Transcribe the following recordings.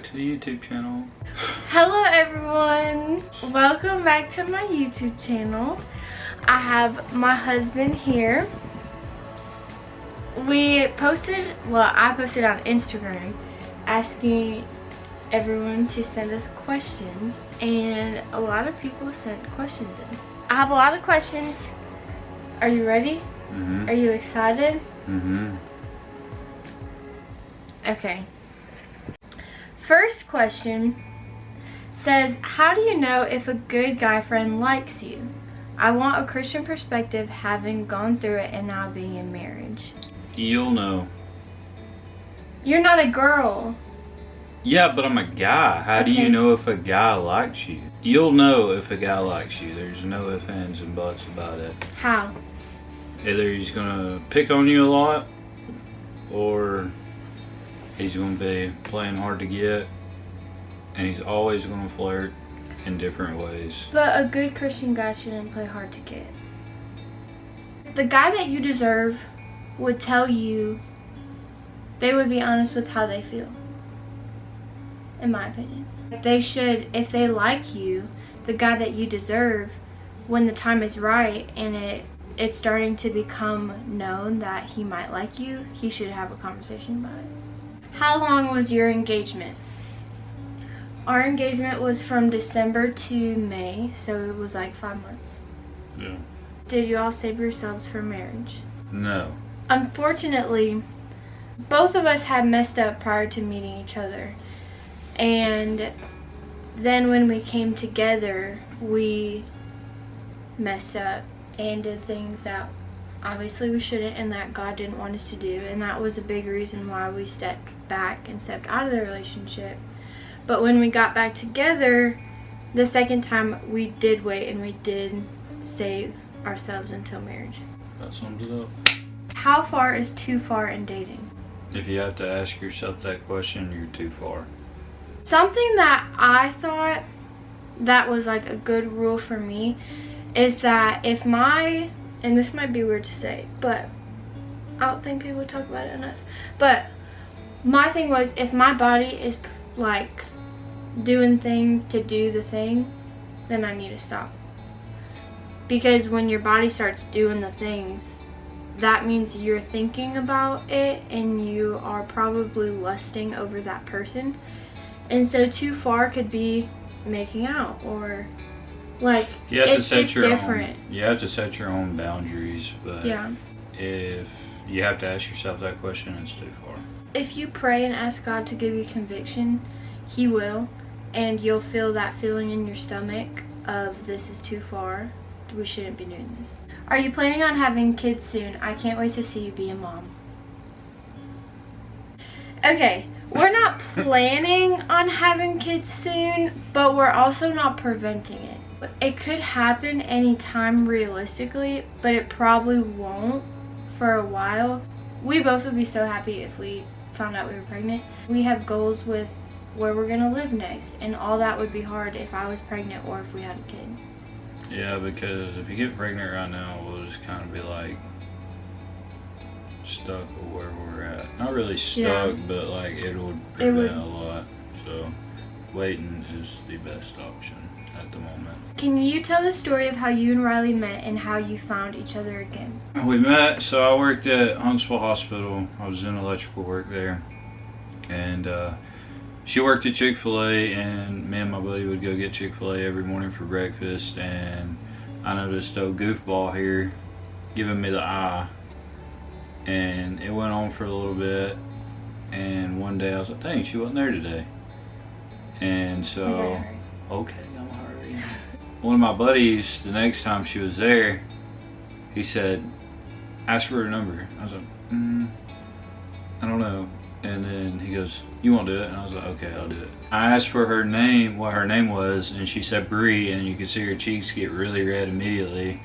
back to the YouTube channel. Hello everyone, welcome back to my YouTube channel. I have my husband here. I posted on Instagram asking everyone to send us questions, and a lot of people sent questions in. I have a lot of questions. Are you ready? Mm-hmm. Are you excited? Mm-hmm. Okay. First question says, how do you know if a good guy friend likes you? I want a Christian perspective, having gone through it and now being in marriage. You'll know. You're not a girl. Yeah, but I'm a guy. How do you know if a guy likes you? You'll know if a guy likes you. There's no ifs, ands, and buts about it. How? Either he's gonna pick on you a lot, or he's gonna be playing hard to get, and he's always gonna flirt in different ways. But a good Christian guy shouldn't play hard to get. The guy that you deserve would tell you, they would be honest with how they feel. In my opinion. They should, if they like you, the guy that you deserve, when the time is right and it's starting to become known that he might like you, he should have a conversation about it. How long was your engagement? Our engagement was from December to May, so it was like 5 months. Yeah. Did you all save yourselves for marriage? No. Unfortunately, both of us had messed up prior to meeting each other. And then when we came together, we messed up and did things that obviously we shouldn't, and that God didn't want us to do. And that was a big reason why we stepped back and stepped out of the relationship. But when we got back together, the second time, we did wait and we did save ourselves until marriage. That sums it up. How far is too far in dating? If you have to ask yourself that question, you're too far. Something that I thought that was like a good rule for me is that if and this might be weird to say, but I don't think people talk about it enough, but my thing was, if my body is like doing things to do the thing, then I need to stop. Because when your body starts doing the things, that means you're thinking about it and you are probably lusting over that person. And so too far could be making out, or like, it's just different. You have to set your own boundaries, but yeah. If you have to ask yourself that question, it's too far. If you pray and ask God to give you conviction, He will, and you'll feel that feeling in your stomach of, this is too far, we shouldn't be doing this. Are you planning on having kids soon? I can't wait to see you be a mom. Okay, we're not planning on having kids soon, but we're also not preventing it. It could happen anytime realistically, but it probably won't for a while. We both would be so happy if we found out we were pregnant. We have goals with where we're gonna live next, and all that would be hard if I was pregnant or if we had a kid. Yeah, because if you get pregnant right now, we'll just kind of be like stuck with where we're at. Not really stuck, but like it would prevent a lot. So waiting is the best option at the moment. Can you tell the story of how you and Riley met and how you found each other again? We met, so I worked at Huntsville Hospital. I was in electrical work there. And she worked at Chick-fil-A, and me and my buddy would go get Chick-fil-A every morning for breakfast. And I noticed a goofball here giving me the eye. And it went on for a little bit, and one day I was like, dang, she wasn't there today. And so, okay, I'm hurry. One of my buddies, the next time she was there, he said, ask for her number. I was like, I don't know. And then he goes, you won't do it? And I was like, okay, I'll do it. I asked for her name, what her name was, and she said Bree, and you could see her cheeks get really red immediately.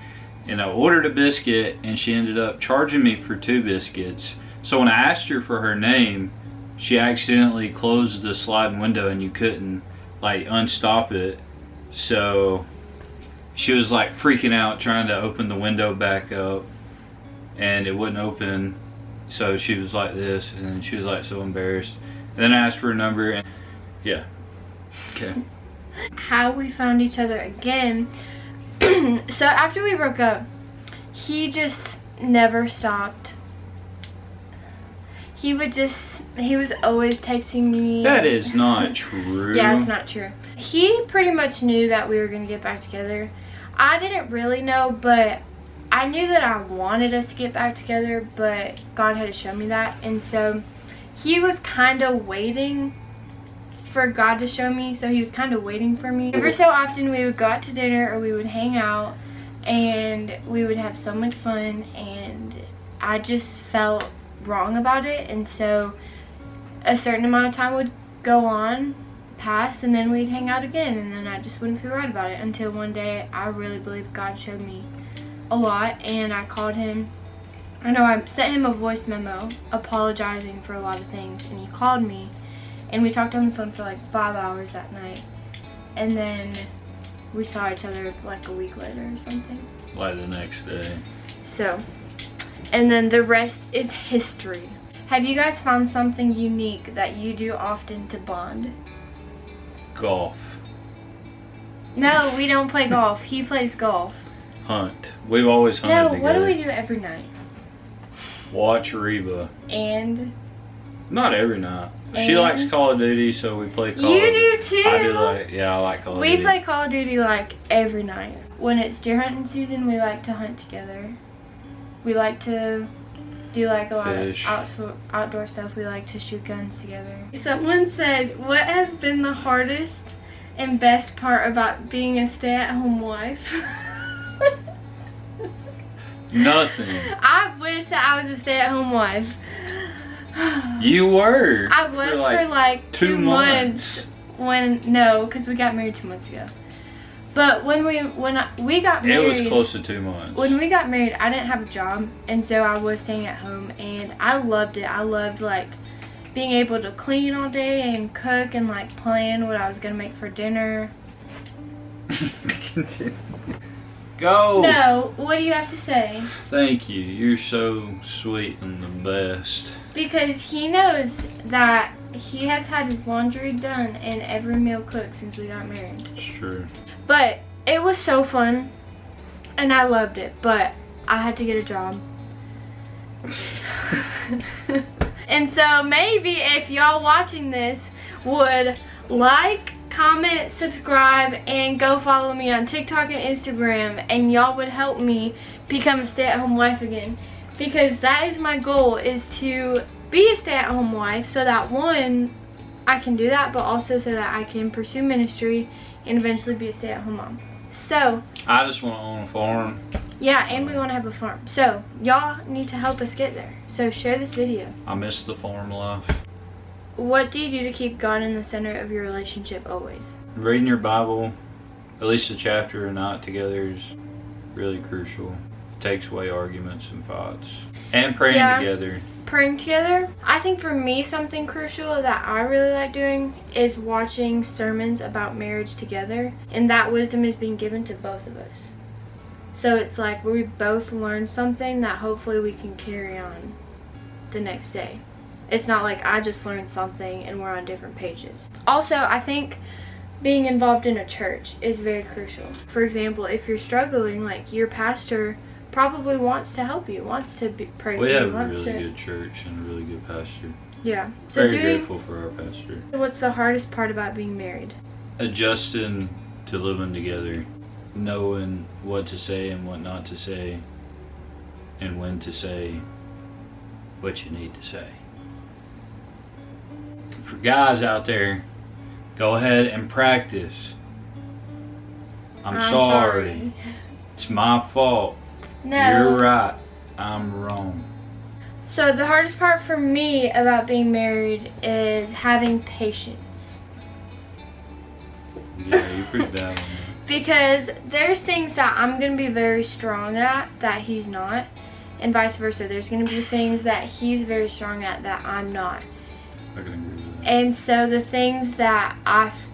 And I ordered a biscuit, and she ended up charging me for 2 biscuits. So when I asked her for her name, she accidentally closed the sliding window and you couldn't like unstop it. So she was like freaking out trying to open the window back up, and it wouldn't open. So she was like this, and she was like so embarrassed. And then I asked for her number, Yeah. Okay. How we found each other again. So after we broke up, he just never stopped. He was always texting me. That is not true. Yeah, it's not true. He pretty much knew that we were going to get back together. I didn't really know, but I knew that I wanted us to get back together, but God had to show me that. And so he was kind of waiting for God to show me, so he was kind of waiting for me. Every so often we would go out to dinner or we would hang out and we would have so much fun, and I just felt wrong about it. And so a certain amount of time would go on past, and then we'd hang out again, and then I just wouldn't feel right about it until one day I really believe God showed me a lot, and I called him. I sent him a voice memo apologizing for a lot of things, and he called me and we talked on the phone for like 5 hours that night, and then we saw each other like a week later or something. Like the next day. So, and then the rest is history. Have you guys found something unique that you do often to bond? Golf. No, we don't play golf. He plays golf. Hunt. We've always hunted together. No, what do we do every night? Watch Reba. And? Not every night. She likes Call of Duty, so we play Call of Duty. You do too? I do I like Call of Duty. We play Call of Duty like every night. When it's deer hunting season, we like to hunt together. We like to do like a lot of outdoor stuff. We like to shoot guns together. Someone said, what has been the hardest and best part about being a stay-at-home wife? Nothing. I wish that I was a stay-at-home wife. You were. I was for like 2 months. Because we got married 2 months ago. But when we got married, it was close to 2 months. When we got married, I didn't have a job, and so I was staying at home, and I loved it. I loved like being able to clean all day and cook and like plan what I was gonna make for dinner. Go. No, what do you have to say? Thank you. You're so sweet and the best. Because he knows that he has had his laundry done and every meal cooked since we got married. It's true. But it was so fun, and I loved it, but I had to get a job. And so maybe if y'all watching this would like, comment, subscribe, and go follow me on TikTok and Instagram, and y'all would help me become a stay-at-home wife again, because that is my goal, is to be a stay-at-home wife, so that one, I can do that, but also so that I can pursue ministry and eventually be a stay-at-home mom. So I just want to own a farm. yeah, and we want to have a farm, so y'all need to help us get there. So share this video. I miss the farm life. What do you do to keep God in the center of your relationship always? Reading your Bible, at least a chapter a night together, is really crucial. It takes away arguments and fights. And praying together. Praying together. I think for me, something crucial that I really like doing is watching sermons about marriage together, and that wisdom is being given to both of us. So it's like we both learn something that hopefully we can carry on the next day. It's not like I just learned something and we're on different pages. Also, I think being involved in a church is very crucial. For example, if you're struggling, like your pastor probably wants to help you, wants to pray for you. We have a really good church and a really good pastor. Yeah. So very grateful for our pastor. What's the hardest part about being married? Adjusting to living together. Knowing what to say and what not to say. And when to say what you need to say. For guys out there, go ahead and practice. I'm sorry. It's my fault. No. You're right. I'm wrong. So the hardest part for me about being married is having patience. Yeah, you're pretty bad on that. Because there's things that I'm going to be very strong at that he's not, and vice versa. There's going to be things that he's very strong at that I'm not. I can agree with that. And so the things that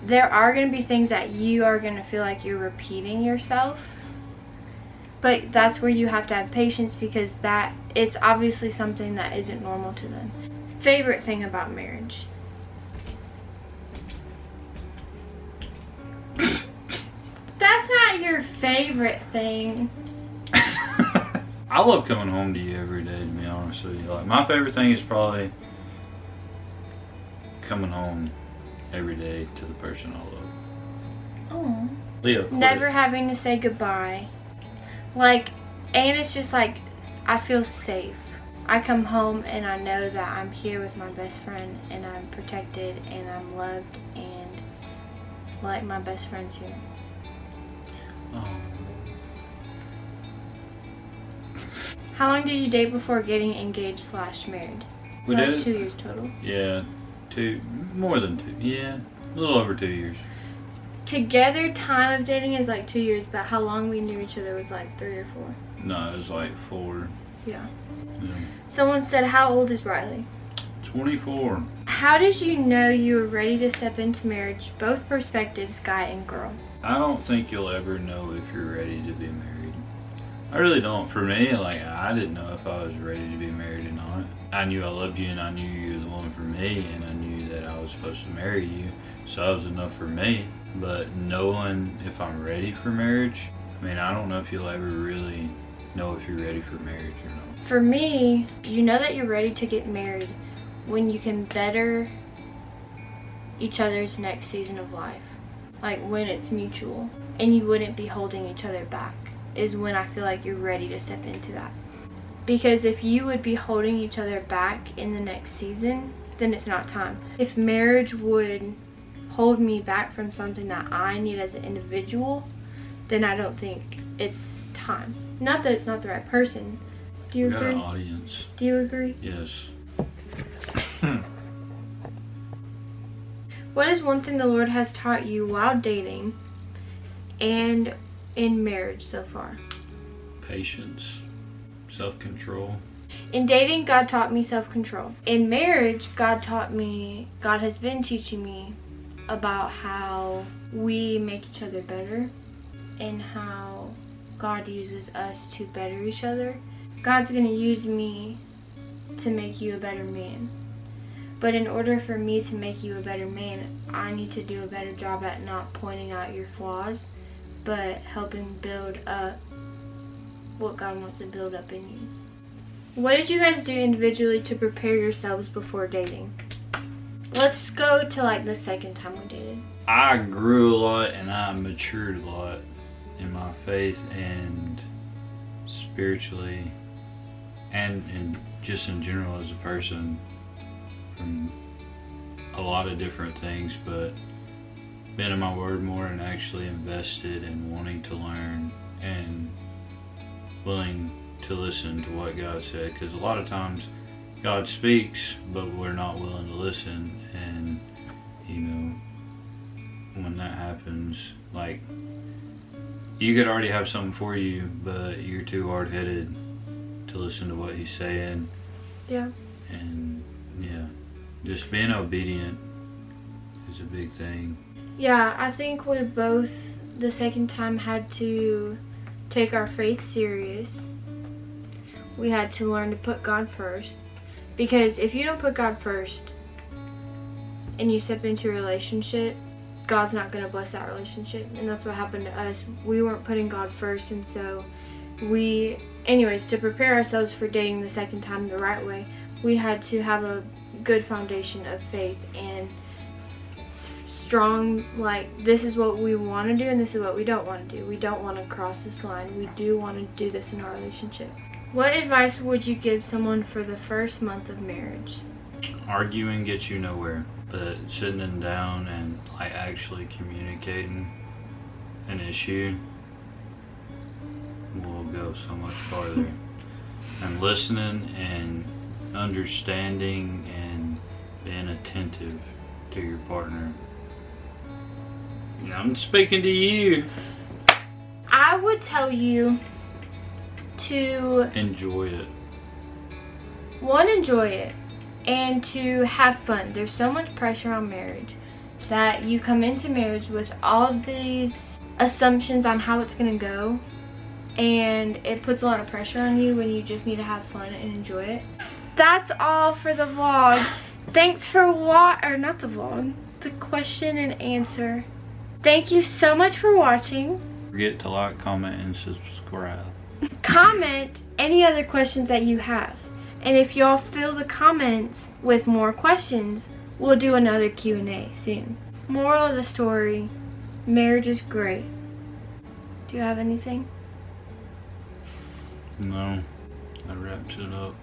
there are going to be things that you are going to feel like you're repeating yourself. But that's where you have to have patience, because it's obviously something that isn't normal to them. Favorite thing about marriage? favorite thing? I love coming home to you every day, to be honest with you. Like, my favorite thing is probably coming home every day to the person I love. Oh. Leo, Never having to say goodbye. Like, and it's just like, I feel safe. I come home and I know that I'm here with my best friend and I'm protected and I'm loved and like my best friend's here. Oh. How long did you date before getting engaged / married? We Like did it? 2 years total. Yeah, more than 2. Yeah, a little over 2 years. Together, time of dating is like 2 years, but how long we knew each other was like 3 or 4. No, it was like 4. Yeah. Yeah. Someone said, how old is Riley? 24. How did you know you were ready to step into marriage, both perspectives, guy and girl? I don't think you'll ever know if you're ready to be married. I really don't. For me, like, I didn't know if I was ready to be married or not. I knew I loved you and I knew you were the one for me and I knew that I was supposed to marry you. So that was enough for me. But knowing if I'm ready for marriage, I mean, I don't know if you'll ever really know if you're ready for marriage or not. For me, you know that you're ready to get married when you can better each other's next season of life. Like when it's mutual and you wouldn't be holding each other back is when I feel like you're ready to step into that. Because if you would be holding each other back in the next season, then it's not time. If marriage would hold me back from something that I need as an individual, then I don't think it's time. Not that it's not the right person. Do you We got agree? an audience. Do you agree? Yes. What is one thing the Lord has taught you while dating and in marriage so far? Patience. Self-control. In dating, God taught me self-control. In marriage, God has been teaching me about how we make each other better and how God uses us to better each other. God's going to use me to make you a better man. But in order for me to make you a better man, I need to do a better job at not pointing out your flaws, but helping build up what God wants to build up in you. What did you guys do individually to prepare yourselves before dating? Let's go to like the second time we dated. I grew a lot and I matured a lot in my faith and spiritually and just in general as a person from a lot of different things, but been in my word more and actually invested in wanting to learn and willing to listen to what God said, because a lot of times God speaks but we're not willing to listen, and you know, when that happens, like, you could already have something for you but you're too hard-headed to listen to what he's saying. Yeah. And yeah, just being obedient is a big thing. Yeah, I think we both the second time had to take our faith serious. We had to learn to put God first, because if you don't put God first and you step into a relationship, God's not going to bless that relationship. And that's what happened to us. We weren't putting God first, and so anyways, to prepare ourselves for dating the second time the right way, we had to have a good foundation of faith and strong, like, this is what we want to do and this is what we don't want to do. We don't want to cross this line. We do want to do this in our relationship. What advice would you give someone for the first month of marriage? Arguing gets you nowhere, but sitting them down and like actually communicating an issue will go so much farther. And listening and understanding and being attentive to your partner. I'm speaking to you. I would tell you to Enjoy it. enjoy it, and to have fun. There's so much pressure on marriage that you come into marriage with all these assumptions on how it's going to go, and it puts a lot of pressure on you when you just need to have fun and enjoy it. That's all for the vlog. Thanks for not the vlog, the question and answer. Thank you so much for watching. Forget to like, comment, and subscribe. Comment any other questions that you have. And if y'all fill the comments with more questions, we'll do another Q&A soon. Moral of the story, marriage is great. Do you have anything? No, that wraps it up.